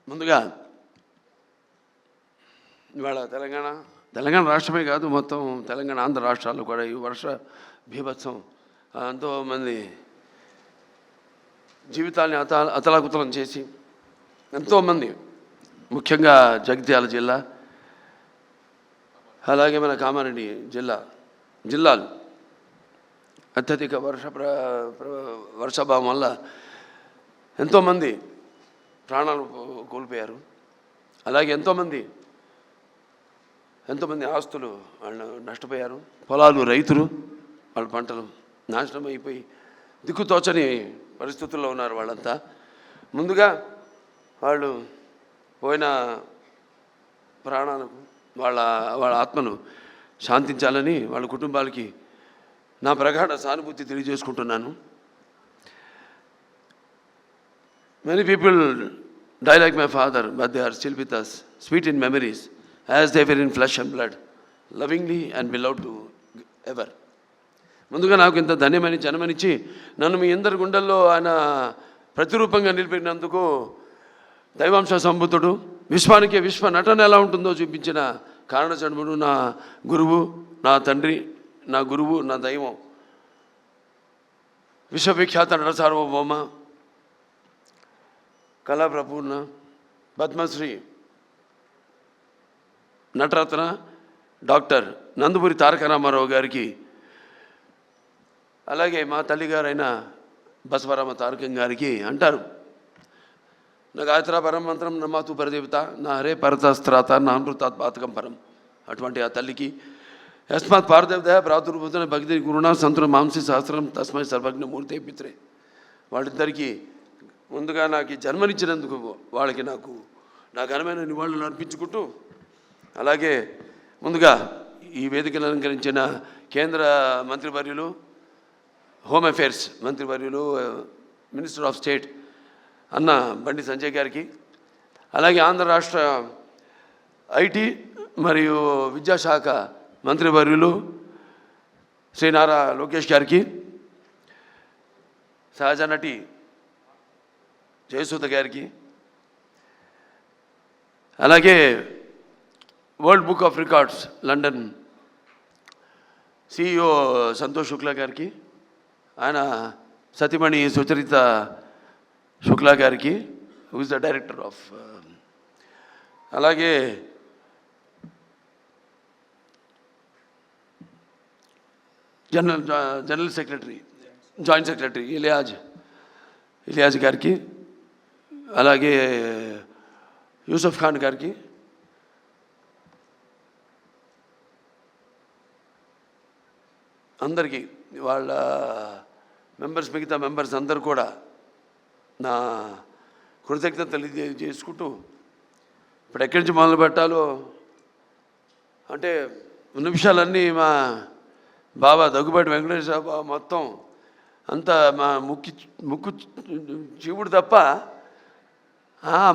ముందుగా ఇవాళ తెలంగాణ రాష్ట్రమే కాదు, మొత్తం తెలంగాణ ఆంధ్ర రాష్ట్రాల్లో కూడా ఈ వర్ష బీభత్సం ఎంతోమంది జీవితాన్ని అతలాకుతలం చేసి ఎంతోమంది, ముఖ్యంగా జగిత్యాల జిల్లా, అలాగే మన కామారెడ్డి జిల్లాలు అత్యధిక వర్షాభావం వల్ల ఎంతోమంది ప్రాణాలు కోల్పోయారు. అలాగే ఎంతోమంది ఆస్తులు వాళ్ళు నష్టపోయారు. పొలాలు, రైతులు వాళ్ళ పంటలు నాశనం అయిపోయి దిక్కుతోచని పరిస్థితుల్లో ఉన్నారు వాళ్ళంతా. ముందుగా వాళ్ళు పోయిన ప్రాణాలకు వాళ్ళ ఆత్మను శాంతించాలని వాళ్ళ కుటుంబాలకి నా ప్రగాఢ సానుభూతి తెలియజేసుకుంటున్నాను. Many people die like my father, but they are still with us, sweet in memories, as they were in flesh and blood, lovingly and beloved to ever. ముందుగా నాకు ఇంత ధన్యమైన జన్మనిచ్చి నన్ను మీ అందరి గుండెల్లో ఆయన ప్రతిరూపంగా నిలిపినందుకు దైవాంశ సంభూతుడు, విశ్వానికి విశ్వ నటన ఎలా ఉంటుందో చూపించిన కారణ జన్ముడు, నా గురువు, నా తండ్రి, నా గురువు, నా దైవం, విశ్వవిఖ్యాత నట సార్వభౌమ, కళాప్రపూర్ణ, పద్మశ్రీ, నటరత్న డాక్టర్ నందమూరి తారక రామారావు గారికి, అలాగే మా తల్లిగారైన బసవరామ తారకం గారికి అంటారు, నా గాయత్ర పరం మంత్రం నమాతు పరదేవత, నా హరే పరతస్త్రాత, నా అమృతాత్పాతకం పరం. అటువంటి ఆ తల్లికి యస్మాత్ పారదేవత ప్రాతుర్భూత భక్తి గురుణ సంతుల మాంసి సహస్రం తస్మై సర్వజ్ఞ మూర్తి పిత్రే. వాళ్ళిద్దరికీ ముందుగా నాకు జన్మనిచ్చినందుకు వాళ్ళకి నా ఘనమైన నివాళులు అర్పించుకుంటూ, అలాగే ముందుగా ఈ వేదికను అలంకరించిన కేంద్ర మంత్రివర్యులు, హోమ్ అఫేర్స్ మంత్రివర్యులు, మినిస్టర్ ఆఫ్ స్టేట్ అన్న బండి సంజయ్ గారికి, అలాగే ఆంధ్ర రాష్ట్ర ఐటీ మరియు విద్యాశాఖ మంత్రివర్యులు శ్రీ నారా లోకేష్ గారికి, సహజ నటి జయసుధ గారికి, అలాగే world book of records London CEO Santosh Shukla గారికి, ఆయన సతీమణి సుచరిత శుక్లా గారికి, who is the director of, అలాగే general secretary, joint secretary Iliyaz గారికి, అలాగే యూసఫ్ ఖాన్ గారికి, అందరికీ వాళ్ళ మిగతా మెంబర్స్ అందరూ కూడా నా కృతజ్ఞత తెలియజేసుకుంటూ, ఇప్పుడు ఎక్కడి నుంచి మొదలు పెట్టాలో అంటే ఉన్న విషయాలన్నీ మా బాబా దగ్గుబాటి వెంకటేశ్వర బాబా మొత్తం అంతా మా ముక్కు చీవుడు తప్ప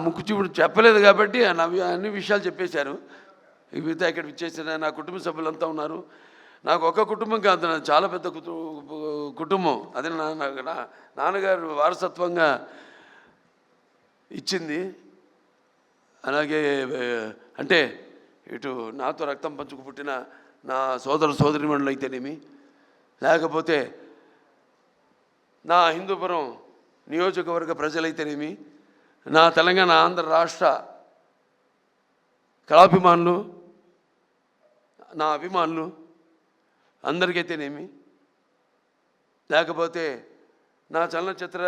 ముక్కు చీవుడు చెప్పలేదు కాబట్టి అన్ని విషయాలు చెప్పేశారు. మిగతా ఇక్కడ విచ్చేసిన నా కుటుంబ సభ్యులంతా ఉన్నారు. నాకు ఒక కుటుంబం కాదు, చాలా పెద్ద కుటుంబం. అది నాన్నగారు వారసత్వంగా ఇచ్చింది. అలాగే అంటే ఇటు నాతో రక్తం పంచుకు పుట్టిన నా సోదరిమణులు అయితేనేమి, లేకపోతే నా హిందూపురం నియోజకవర్గ ప్రజలైతేనేమి, నా తెలంగాణ ఆంధ్ర రాష్ట్ర కళాభిమానులు, నా అభిమానులు అందరికైతేనేమి, లేకపోతే నా చలనచిత్ర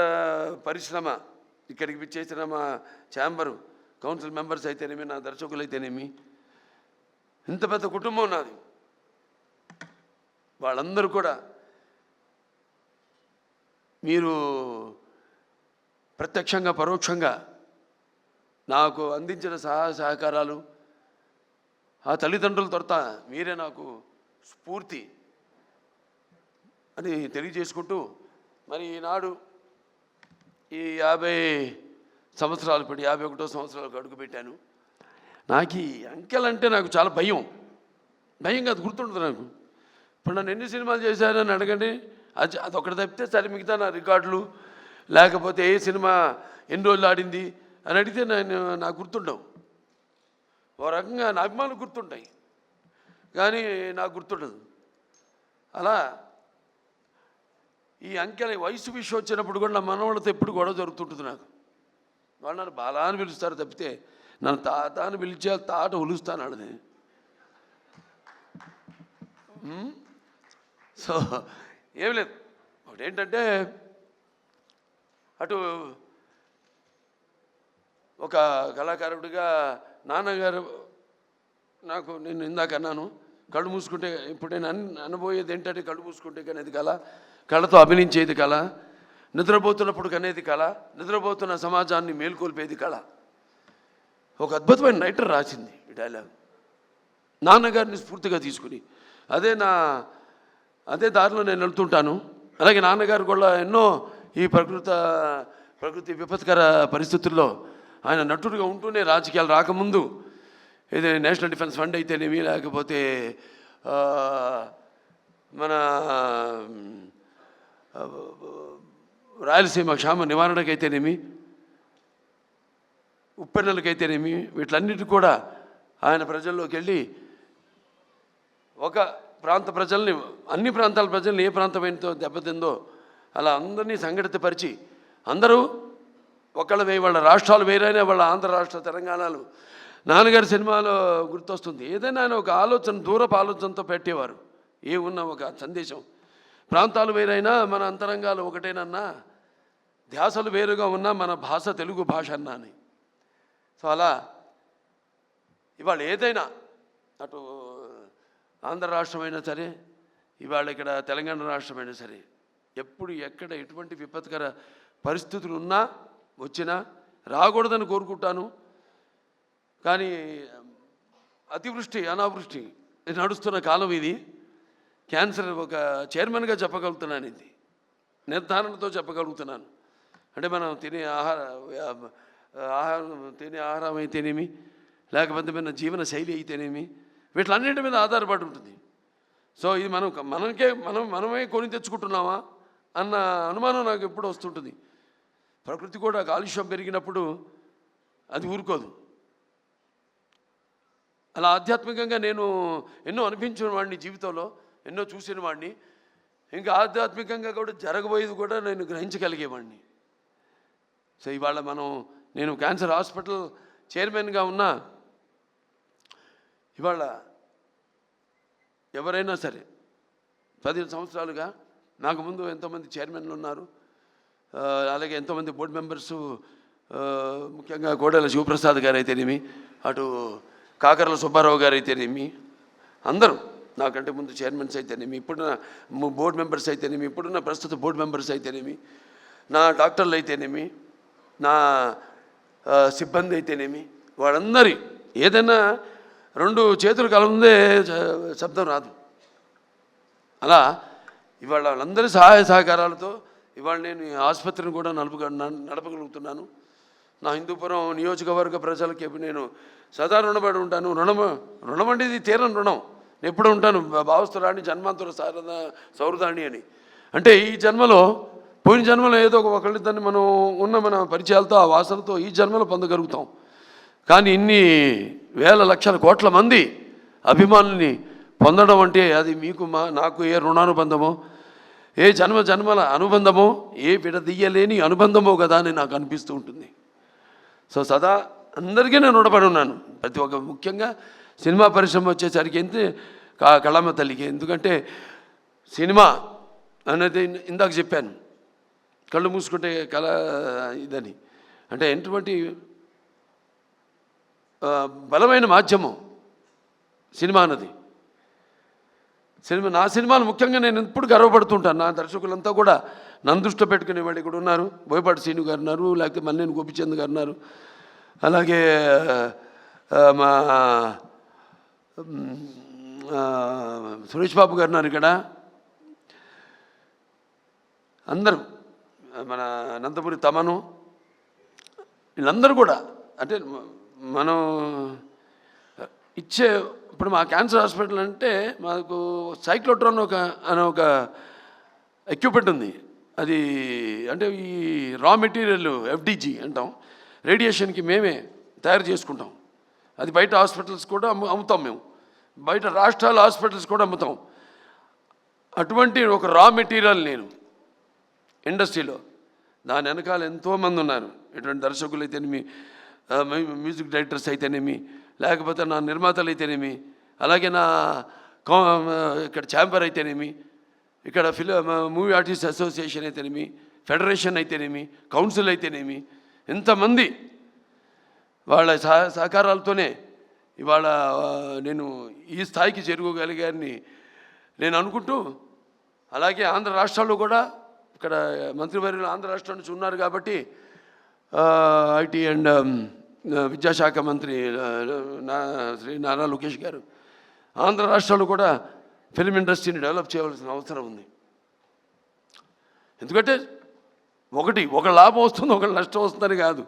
పరిశ్రమ ఇక్కడికి విచ్చేసిన మా ఛాంబరు కౌన్సిల్ మెంబర్స్ అయితేనేమి, నా దర్శకులు అయితేనేమి, ఇంత పెద్ద కుటుంబం నాది. వాళ్ళందరూ కూడా మీరు ప్రత్యక్షంగా పరోక్షంగా నాకు అందించిన సహకారాలు, ఆ తల్లిదండ్రుల తొడత మీరే నాకు స్ఫూర్తి అని తెలియజేసుకుంటూ, మరి ఈనాడు ఈ 50 సంవత్సరాలు, ఇప్పుడు 51వ సంవత్సరాలకు అడుగుపెట్టాను. నాకు ఈ అంకెలంటే నాకు చాలా భయం కాదు, గుర్తుండదు నాకు. ఇప్పుడు నన్ను ఎన్ని సినిమాలు చేశారని అడగండి, అదొకటి తప్పితే సరే మిగతా నా రికార్డులు, లేకపోతే ఏ సినిమా ఎన్ని రోజులు ఆడింది, అని అడిగితే నాకు గుర్తుండవు. ఓ రకంగా నా అభిమానులు గుర్తుంటాయి కానీ నాకు గుర్తుండదు. అలా ఈ అంకెల వయసు విషయం వచ్చినప్పుడు కూడా నా మనవాళ్ళతో ఎప్పుడు గొడవ జరుగుతుంటుంది. నాకు వాళ్ళు నన్ను బాలా అని పిలుస్తారు తప్పితే నన్ను తాత అని పిలిచే తాట ఒలుస్తాను అన్నది. సో ఏం లేదు, ఒకటేంటంటే అటు ఒక కళాకారుడిగా నాన్నగారు నాకు నేను ఇందాక అన్నాను, కళ్ళు మూసుకుంటే ఇప్పుడు నేను అనబోయేది ఏంటంటే కళ్ళు మూసుకుంటే కనేది కళ, కళతో అభినయించేది కళ, నిద్రపోతున్నప్పుడు కనేది కళ, నిద్రపోతున్న సమాజాన్ని మేల్కొల్పేది కళ. ఒక అద్భుతమైన రైటర్ రాసింది ఈ డైలాగ్, నాన్నగారిని స్ఫూర్తిగా తీసుకుని. అదే దారిలో నేను వెళ్తుంటాను. అలాగే నాన్నగారు కూడా ఎన్నో ఈ ప్రకృతి విపత్కర పరిస్థితుల్లో ఆయన నటుడిగా ఉంటూనే రాజకీయాలు రాకముందు ఇది నేషనల్ డిఫెన్స్ ఫండ్ అయితేనేమి, లేకపోతే మన రాయలసీమ క్షామ నివారణకైతేనేమి, ఉప్పెన్నెలకైతేనేమి, వీటిలన్నిటి కూడా ఆయన ప్రజల్లోకి వెళ్ళి ఒక ప్రాంత ప్రజల్ని, అన్ని ప్రాంతాల ప్రజల్ని ఏ ప్రాంతమైనతో దెబ్బతిందో అలా అందరినీ సంఘటితపరిచి అందరూ ఒకళ్ళ వాళ్ళ రాష్ట్రాలు వేరైనా వాళ్ళ ఆంధ్ర రాష్ట్ర తెలంగాణలు నాన్నగారి సినిమాలో గుర్తొస్తుంది. ఏదైనా ఆయన ఒక ఆలోచన, దూరపు ఆలోచనతో పెట్టేవారు. ఉన్న ఒక సందేశం, ప్రాంతాలు వేరైనా మన అంతరంగాలు ఒకటేనన్నా, ధ్యాసలు వేరుగా ఉన్నా మన భాష తెలుగు భాష అన్నా అని. సో అలా ఇవాళ ఏదైనా అటు ఆంధ్ర రాష్ట్రమైనా సరే, ఇవాళ ఇక్కడ తెలంగాణ రాష్ట్రమైనా సరే, ఎప్పుడు ఎక్కడ ఎటువంటి విపత్కర పరిస్థితులు ఉన్నా వచ్చినా రాకూడదని కోరుకుంటాను. కానీ అతివృష్టి అనావృష్టి నడుస్తున్న కాలం ఇది. క్యాన్సర్ ఒక చైర్మన్గా చెప్పగలుగుతున్నాను, ఇది నిర్ధారణతో చెప్పగలుగుతున్నాను. అంటే మనం తినే ఆహారం అయితేనేమి, లేకపోతే మన జీవన శైలి అయితేనేమి, వీటిలన్నింటి మీద ఆధారపడి ఉంటుంది. సో ఇది మనమే కొని తెచ్చుకుంటున్నామా అన్న అనుమానం నాకు ఎప్పుడు వస్తుంటుంది. ప్రకృతి కూడా కాలుష్యం పెరిగినప్పుడు అది ఊరుకోదు. అలా ఆధ్యాత్మికంగా నేను ఎన్నో అనిపించిన వాడిని జీవితంలో, ఎన్నో చూసిన వాడిని. ఇంకా ఆధ్యాత్మికంగా కూడా జరగబోయేది కూడా నేను గ్రహించగలిగేవాడిని. సో ఇవాళ నేను క్యాన్సర్ హాస్పిటల్ చైర్మన్గా ఉన్నా, ఇవాళ ఎవరైనా సరే 15 సంవత్సరాలుగా నాకు ముందు ఎంతోమంది చైర్మన్లు ఉన్నారు, అలాగే ఎంతోమంది బోర్డు మెంబర్సు, ముఖ్యంగా కోడెల శివప్రసాద్ గారు అయితేనేమి, అటు కాకర్ల సుబ్బారావు గారు అయితేనేమి, అందరూ నాకంటే ముందు చైర్మన్స్ అయితేనేమి, ఇప్పుడున్న బోర్డు మెంబర్స్ అయితేనేమి, ఇప్పుడున్న ప్రస్తుత బోర్డు మెంబర్స్ అయితేనేమి, నా డాక్టర్లు అయితేనేమి, నా సిబ్బంది అయితేనేమి, వాళ్ళందరి ఏదైనా 2 చేతులు కలముందే శబ్దం రాదు. అలా ఇవాళ వాళ్ళందరి సహాయ సహకారాలతో ఇవాళ నేను ఈ ఆసుపత్రిని కూడా నడపగలుగుతున్నాను. నా హిందూపురం నియోజకవర్గ ప్రజలకి నేను సదా రుణపడి ఉంటాను. రుణం అంటే ఇది తీరని రుణం. నేను ఎప్పుడు ఉంటాను, భావస్తురాణి జన్మాంతర సౌరదాణి అని. అంటే ఈ జన్మలో, పోయిన జన్మలో ఏదో ఒకళ్ళిద్దరిని మన పరిచయాలతో, ఆ వాసనతో ఈ జన్మలో పొందగలుగుతాం. కానీ ఇన్ని వేల లక్షల కోట్ల మంది అభిమానుల్ని పొందడం అంటే అది మీకు నాకు ఏ రుణానుబంధమో, ఏ జన్మల అనుబంధమో, ఏ విడదీయలేని అనుబంధమో కదా అని నాకు అనిపిస్తూ ఉంటుంది. సో సదా అందరికీ నేను రుణపడి ఉన్నాను. ప్రతి ఒక్క, ముఖ్యంగా సినిమా పరిశ్రమ వచ్చేసరికి కళమ్మ తల్లికి. ఎందుకంటే సినిమా అనేది ఇందాక చెప్పాను, కళ్ళు మూసుకుంటే కళ ఇదని. అంటే ఎటువంటి బలమైన మాధ్యమం సినిమా అన్నది. నా సినిమాలు ముఖ్యంగా నేను ఎప్పుడు గర్వపడుతుంటాను. నా దర్శకులంతా కూడా నన్ను దృష్టిలో పెట్టుకునే వాళ్ళు ఇక్కడ ఉన్నారు. బోయపాటి శ్రీను గారు ఉన్నారు, లేకపోతే మల్లేని గోపిచంద్ గారు ఉన్నారు, అలాగే మా సురేష్ బాబు గారు ఉన్నారు ఇక్కడ. అందరూ, మన నందమూరి తమను, వీళ్ళందరూ కూడా అంటే మనం ఇచ్చే, ఇప్పుడు మా క్యాన్సర్ హాస్పిటల్ అంటే మాకు సైక్లోట్రాన్ అనే ఒక ఎక్విప్మెంట్ ఉంది. అది అంటే ఈ రా మెటీరియల్ FDG అంటాం. రేడియేషన్కి మేమే తయారు చేసుకుంటాం. అది బయట హాస్పిటల్స్ కూడా అమ్ముతాం మేము, బయట రాష్ట్రాల హాస్పిటల్స్ కూడా అమ్ముతాం. అటువంటి ఒక రా మెటీరియల్ నేను ఇండస్ట్రీలో. దాని వెనకాల ఎంతోమంది ఉన్నారు. ఇటువంటి దర్శకులు అయితేనేమి, మ్యూజిక్ డైరెక్టర్స్ అయితేనేమి, లేకపోతే నా నిర్మాతలు అయితేనేమి, అలాగే నా ఇక్కడ ఛాంబర్ అయితేనేమి, ఇక్కడ మూవీ ఆర్టిస్ట్ అసోసియేషన్ అయితేనేమి, ఫెడరేషన్ అయితేనేమి, కౌన్సిల్ అయితేనేమి, ఎంతమంది వాళ్ళ సహకారాలతోనే ఇవాళ నేను ఈ స్థాయికి చేరుకోగలిగానని నేను అనుకుంటూ, అలాగే ఆంధ్ర రాష్ట్రాల్లో కూడా ఇక్కడ మంత్రివర్యులు ఆంధ్ర రాష్ట్రం నుంచి ఉన్నారు కాబట్టి ఐటీ అండ్ విద్యాశాఖ మంత్రి శ్రీ నారా లోకేష్ గారు ఆంధ్ర రాష్ట్రాల్లో కూడా ఫిల్మ్ ఇండస్ట్రీని డెవలప్ చేయవలసిన అవసరం ఉంది. ఎందుకంటే ఒక లాభం వస్తుంది, ఒక నష్టం వస్తుందని కాదు.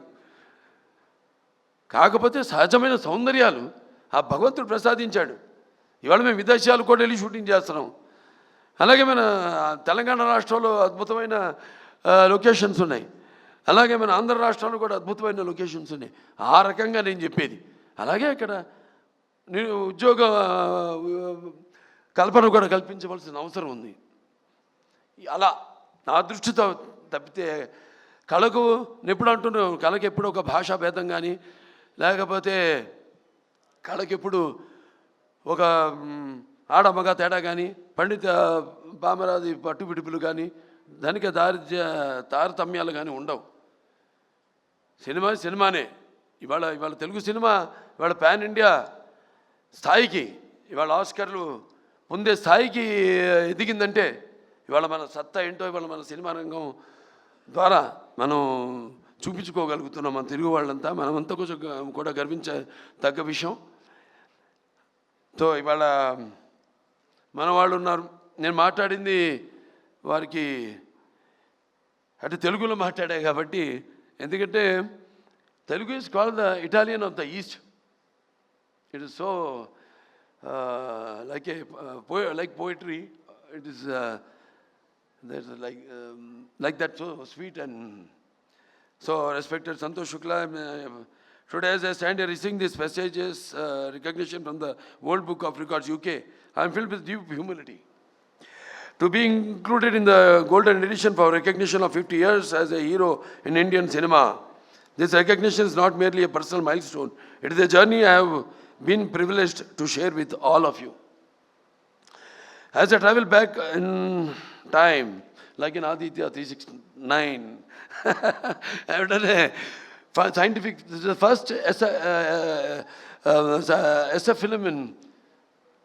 కాకపోతే సహజమైన సౌందర్యాలు ఆ భగవంతుడు ప్రసాదించాడు. ఇవాళ మేము విదేశాలు కూడా వెళ్ళి షూటింగ్ చేస్తున్నాం. అలాగే మన తెలంగాణ రాష్ట్రంలో అద్భుతమైన లొకేషన్స్ ఉన్నాయి, అలాగే మన ఆంధ్ర రాష్ట్రంలో కూడా అద్భుతమైన లొకేషన్స్ ఉన్నాయి. ఆ రకంగా నేను చెప్పేది. అలాగే ఇక్కడ నేను ఉద్యోగ కల్పన కూడా కల్పించవలసిన అవసరం ఉంది. అలా నా దృష్టితో తప్పితే కళకు ఎప్పుడు అంటున్నాను, కళకి ఎప్పుడు ఒక భాషా భేదం కానీ, లేకపోతే కళకెప్పుడు ఒక ఆడమగ తేడా కానీ, పండిత పామరాది పట్టుబిడుపులు కానీ, ధనిక తారతమ్యాలు కానీ ఉండవు. సినిమానే. ఇవాళ తెలుగు సినిమా ఇవాళ పాన్ ఇండియా స్థాయికి, ఇవాళ ఆస్కర్లు పొందే స్థాయికి ఎదిగిందంటే ఇవాళ మన సత్తా ఏంటో ఇవాళ మన సినిమా రంగం ద్వారా మనం చూపించుకోగలుగుతున్నాం. మన తెలుగు వాళ్ళంతా మనమంతా కొంచెం కూడా గర్వించదగ్గ విషయం. సో ఇవాళ మన వాళ్ళు ఉన్నారు. నేను మాట్లాడింది వారికి అంటే తెలుగులో మాట్లాడా కాబట్టి, ఎందుకంటే Telugu is called the Italian of the east. It is so like poetry. It is there's like that, so sweet. And so respected Santosh Shukla, today as I stand here receiving this prestigious recognition from the World Book of Records UK, I am filled with deep humility to be included in the golden edition for recognition of 50 years as a hero in Indian cinema. This recognition is not merely a personal milestone, it is a journey I have been privileged to share with all of you. As I travel back in time, like in Aditya 369, I have done a scientific, this is the first SF film in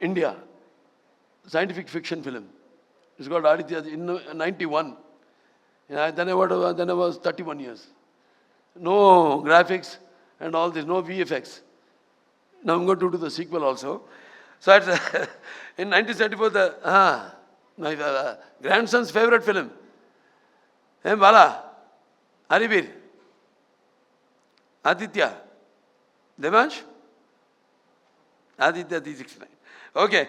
India, scientific fiction film. It's called Aditya in 91. Then I was 31 years. No graphics and all this, no VFX. Now I'm going to do the sequel also. So in 1974, my grandson's favorite film, Bala, Haribir, Aditya, Devansh, Aditya 369. Okay,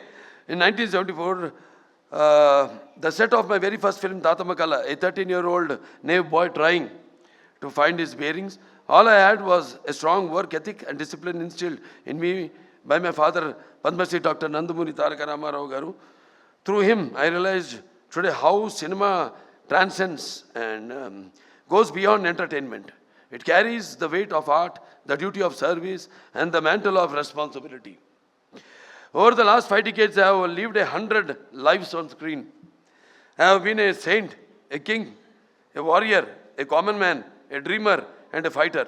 in 1974, the set of my very first film, Tatamakala, a 13-year-old naive boy trying to find his bearings. All I had was a strong work ethic and discipline instilled in me by my father, Padma Shri Dr. Nandamuni Taraka Ramarao Garu. Through him, I realized today how cinema transcends and goes beyond entertainment. It carries the weight of art, the duty of service, and the mantle of responsibility. Over the last 5 decades, I have lived 100 lives on screen. I have been a saint, a king, a warrior, a common man, a dreamer, and a fighter.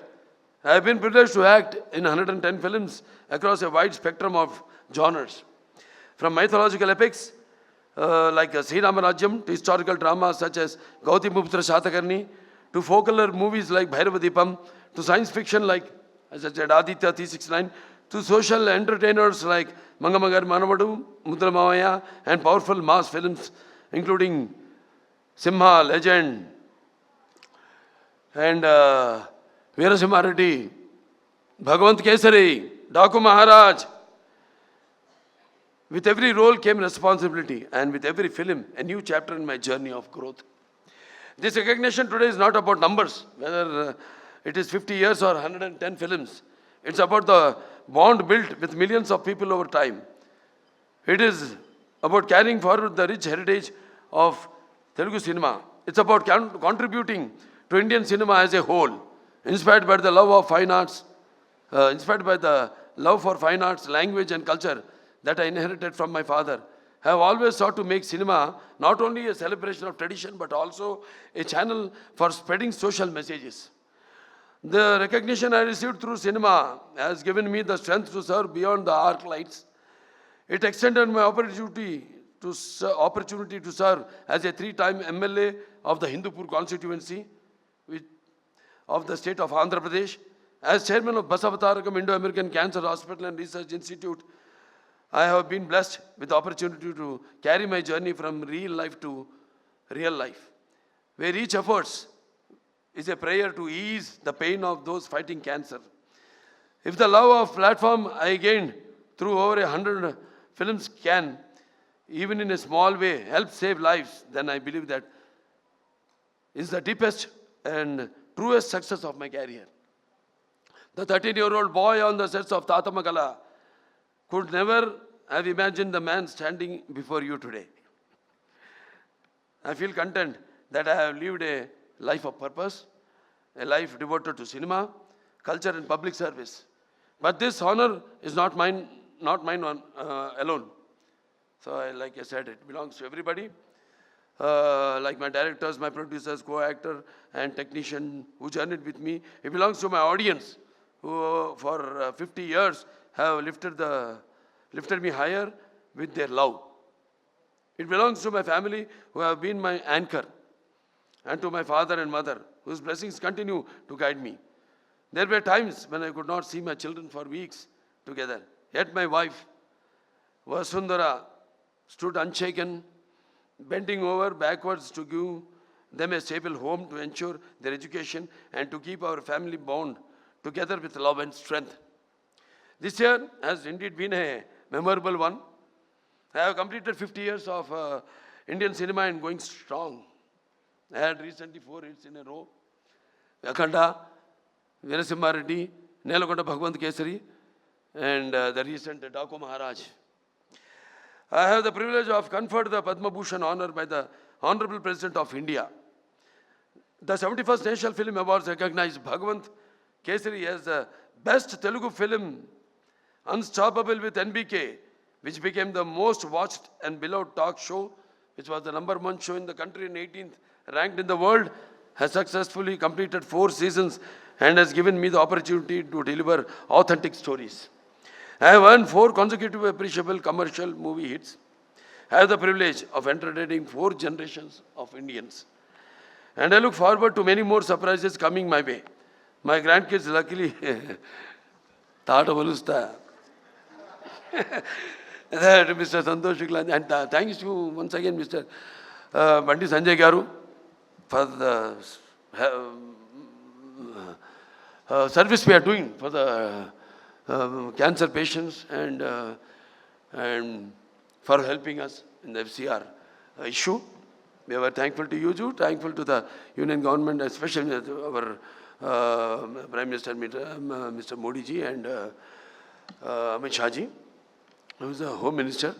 I have been privileged to act in 110 films across a wide spectrum of genres. From mythological epics like Sri Ramarajyam to historical dramas such as Gautamiputra Shatakarni, to folklore movies like Bhairavadipam, to science fiction like, as I said, Aditya 369, to social entertainers like Mangamagar Manavadu, Mudra Mavaya, and powerful mass films including Simha, Legend, and Veerasimha Reddy, Bhagavant Kesari, Daku Maharaj. With every role came responsibility, and with every film, a new chapter in my journey of growth. This recognition today is not about numbers, whether it is 50 years or 110 films. It's about the bond built with millions of people over time. It is about carrying forward the rich heritage of Telugu cinema. It's about contributing to Indian cinema as a whole, inspired by the love of fine arts, inspired by the love for fine arts, language and culture that I inherited from my father. I have always sought to make cinema not only a celebration of tradition but also a channel for spreading social messages. The recognition I received through cinema has given me the strength to serve beyond the arc lights. It extended my opportunity to serve as a 3-time MLA of the Hindupur constituency of the state of Andhra Pradesh. As chairman of Basavatarakam Indo-American Cancer Hospital and Research Institute, I have been blessed with the opportunity to carry my journey from real life to real life, where each effort is a prayer to ease the pain of those fighting cancer. If the love of platform I gained through over 100 films can, even in a small way, help save lives, then I believe that is the deepest and truest success of my career. The 13-year-old boy on the sets of Tata Magala could never have imagined the man standing before you today. I feel content that I have lived a life of purpose, a life devoted to cinema, culture and public service. But this honor is not mine alone. So like I said, it belongs to everybody. Like my directors, my producers, co-actor and technician who journeyed with me. It belongs to my audience who for 50 years have lifted me higher with their love. It belongs to my family who have been my anchor, and to my father and mother whose blessings continue to guide me. There were times when I could not see my children for weeks together. Yet my wife, Vasundhara, stood unshaken, bending over backwards to give them a stable home, to ensure their education and to keep our family bond together with love and strength. This year has indeed been a memorable one. I have completed 50 years of Indian cinema and going strong. I had recently 4 hits in a row. Akhanda, Veerasimha Reddy, Nelakonda Bhagwant Kesari, and the recent Daku Maharaj. I have the privilege of conferred the Padma Bhushan honor by the Honorable President of India. The 71st National Film Awards recognized Bhagwant Kesari as the best Telugu film, Unstoppable with NBK, which became the most watched and beloved talk show, which was the #1 show in the country and 18th ranked in the world, has successfully completed 4 seasons and has given me the opportunity to deliver authentic stories. I have earned 4 consecutive appreciable commercial movie hits. I have the privilege of entertaining 4 generations of Indians. And I look forward to many more surprises coming my way. My grandkids luckily thought of Alusta. That Mr. Santosh Shukla, and thanks to once again Mr. Bandi Sanjay Garu for the service we are doing for the cancer patients and for helping us in the FCR issue. We were thankful to you too, thankful to the Union government, especially our Prime Minister Mr. Modi ji and Amit Shah ji, who is the Home Minister.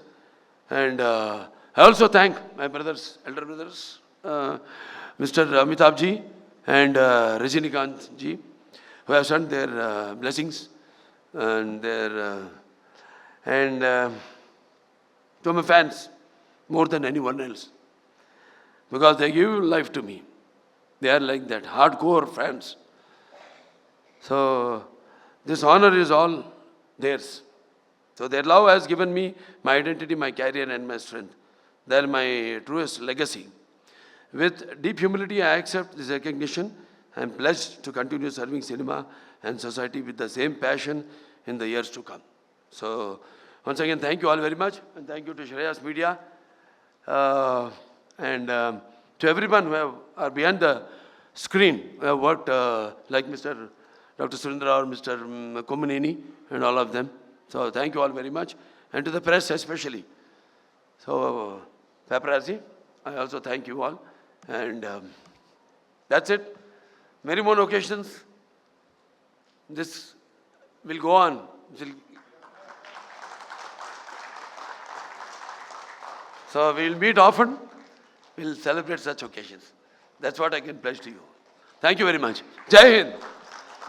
And I also thank my brothers, elder brothers, Mr. Amitabh ji and Rajinikanth ji, who have sent their blessings and their to my fans more than anyone else, because they give life to me. They are like that, hardcore fans. So this honor is all theirs. So their love has given me my identity, my career and my strength. They are my truest legacy. With deep humility, I accept this recognition. I am pledged to continue serving cinema and society with the same passion in the years to come. So once again, thank you all very much, and thank you to Shreyas Media and to everyone who are behind the screen, who have worked like Mr. Dr. Surendra or Mr. Komaneni and all of them. So thank you all very much, and to the press especially. So paparazzi, I also thank you all, and that's it. Many more occasions This will go on. So we will meet often. We will celebrate such occasions. That's what I can pledge to you. Thank you very much. Jai Hind.